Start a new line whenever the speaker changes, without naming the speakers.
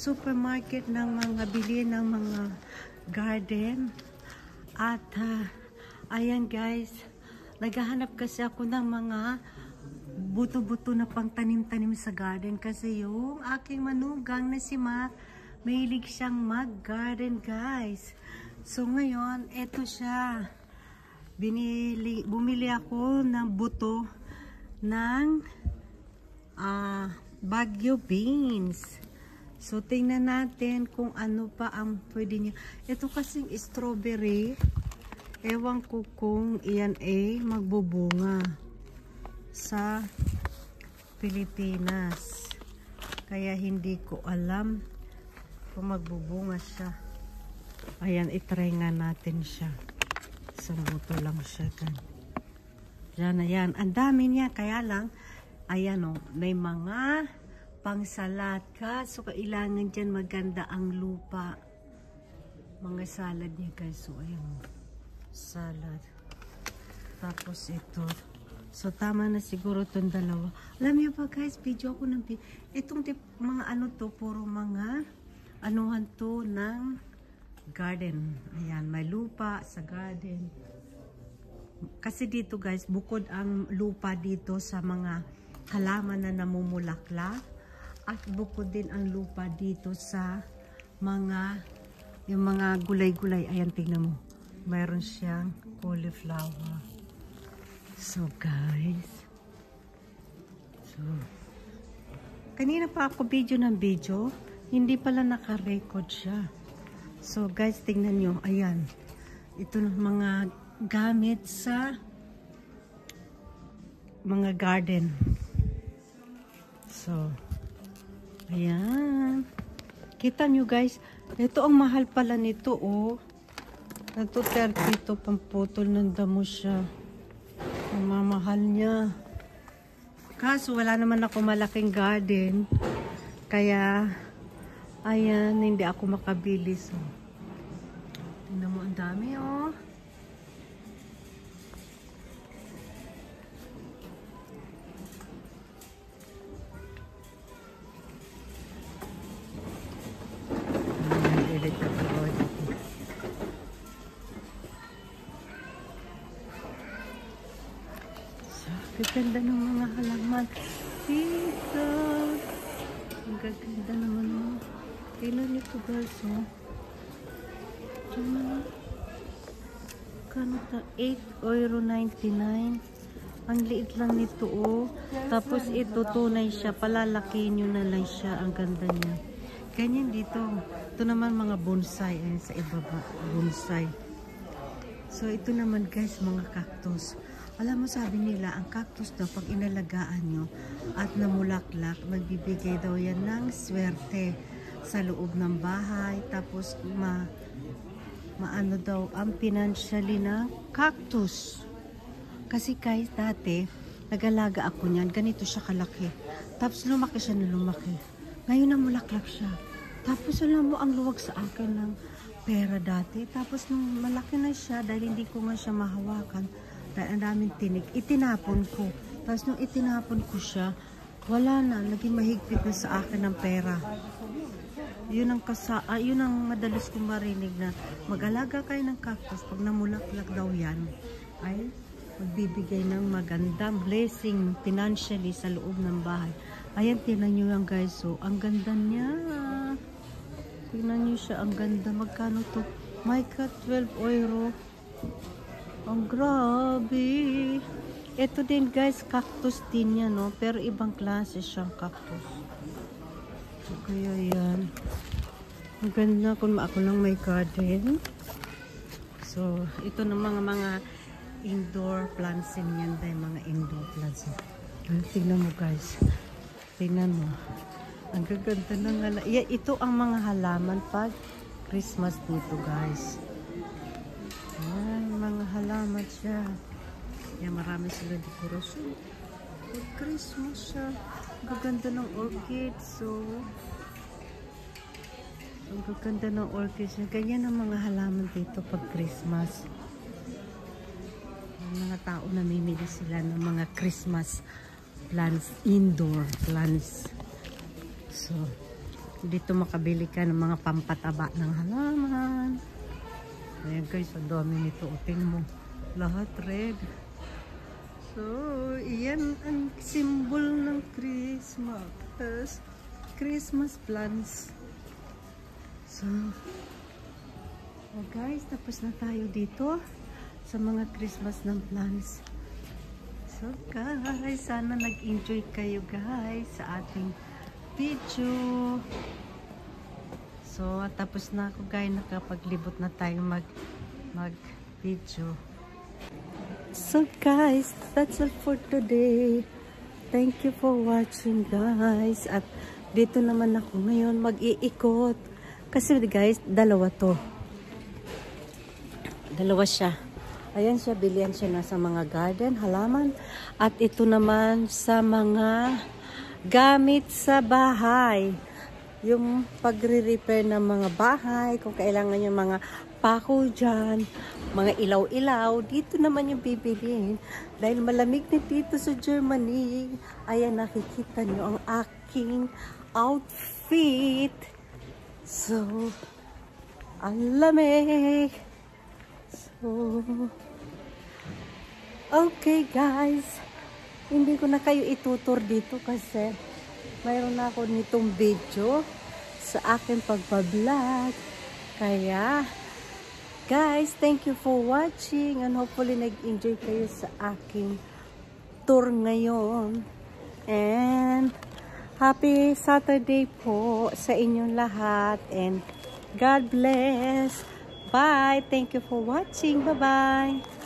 supermarket ng mga bili ng mga garden. At ayan guys, naghahanap kasi ako ng mga buto-buto na pang tanim-tanim sa garden kasi yung aking manugang na si Mac, mahilig siyang mag-garden guys. So ngayon, eto siya. Bumili ako ng buto ng Baguio beans. So tingnan natin kung ano pa ang pwede niya. Ito kasing strawberry, ewan ko kung iyan magbubunga sa Pilipinas. Kaya hindi ko alam kung magbubunga siya. Ayan, itry nga natin siya. Isang buto lang siya. Yan, ayan. Ang dami niya. Kaya lang, ayan o, may mga pang-salad ka. So, kailangan dyan maganda ang lupa. Mga salad niya guys. So, ayan o. Salad. Tapos ito. So, tama na siguro itong dalawa. Alam niyo ba guys, video ako ng video. Itong mga ano to, puro mga anuhan to ng garden. Ayan, may lupa sa garden. Kasi dito guys, bukod ang lupa dito sa mga halaman na namumulaklak at bukod din ang lupa dito sa yung mga gulay-gulay. Ayan, tingnan mo. Mayroon siyang cauliflower. So guys, kanina pa ako video ng video, hindi pala naka-record siya. So guys, tingnan nyo, ayan, ito ng mga gamit sa mga garden. So ayan, kita nyo guys, ito ang mahal pala nito oh. Ito 30 to, pamputol ng damo siya. Ang mamahal niya. Kaso wala naman ako malaking garden, kaya ayan, hindi ako makabili. So, tingnan mo, ang dami, oh. So, ganda ng mga halaman. Dito. Ang gaganda naman, oh. Tingnan nito guys, oh. Kano ta? €8.99. Ang liit lang nito, oh. Tapos ito, tunay siya. Palalakihin nyo na lang siya. Ang ganda niya. Ganyan dito. Ito naman mga bonsai. Ayan sa ibaba. Bonsai. So, ito naman guys, mga cactus. Alam mo, sabi nila, ang cactus daw, pag inalagaan nyo at namulaklak, magbibigay daw yan ng swerte sa loob ng bahay. Tapos, maano daw ang financially na cactus. Kasi guys, dati, nag-alaga ako niyan. Ganito siya kalaki. Tapos, lumaki siya na lumaki. Ngayon, namulaklak siya. Tapos, alam mo, ang luwag sa akin ng pera dati. Tapos, nung malaki na siya, dahil hindi ko nga siya mahawakan, dahil ang daming tinik, itinapon ko. Tapos, nung itinapon ko siya, wala na. Naging mahigpit na sa akin ng pera. Yun ang madalas kong marinig na mag-alaga kayo ng cactus. Pag namulaklak daw yan, ay magbibigay ng magandang blessing financially sa loob ng bahay. Ayan, tingnan nyo yan guys. So, ang ganda niya. Tingnan nyo siya, ang ganda. Magkano to? My God, €12. Ang grabe. Ito din guys, cactus din yan, no? Pero ibang klase siyang cactus. So, kaya yan. Ang ganda kung ako lang may garden. So, ito na mga indoor plants yan dahil mga indoor plants. Tingnan mo guys. Tingnan mo. Ang gaganda ng ito ang mga halaman pag Christmas dito guys. Ayan, mga halaman siya. Yan, marami sila dekorasyon. Pag Christmas siya. Ang gaganda ng orchids. So, ang gaganda ng orchids. Ganyan ang mga halaman dito pag Christmas. Ang mga tao namimili sila ng mga Christmas plants, indoor plants. So, Dito makabili ka ng mga pampataba ng halaman. Ayan guys, ang dami nito. Tingnan mo. Lahat red. So, iyan ang symbol ng Christmas. Christmas plants. So, oh guys, tapos na tayo dito sa mga Christmas ng plants. So guys, sana nag-enjoy kayo guys sa ating video. So, tapos na ako guys, nakapaglibot na tayo mag-video. So guys, that's all for today. Thank you for watching guys. At dito naman ako ngayon mag-iikot. Kasi guys, dalawa to. Dalawa siya. Ayan siya, bilihan siya na sa mga garden, halaman. At ito naman sa mga gamit sa bahay. Yung pagre-repair ng mga bahay, kung kailangan yung mga pako dyan, mga ilaw-ilaw, dito naman yung bibiliin. Dahil malamig na dito sa Germany. Ayan, nakikita nyo ang aking outfit. So, ang lamig. So, okay guys. Hindi ko na kayo itutur dito kasi mayroon na ako nitong video sa akin pagpa-vlog. Kaya, guys, thank you for watching and hopefully nag-enjoy kayo sa aking tour ngayon. And, happy Saturday po sa inyong lahat and God bless. Bye! Thank you for watching. Bye-bye!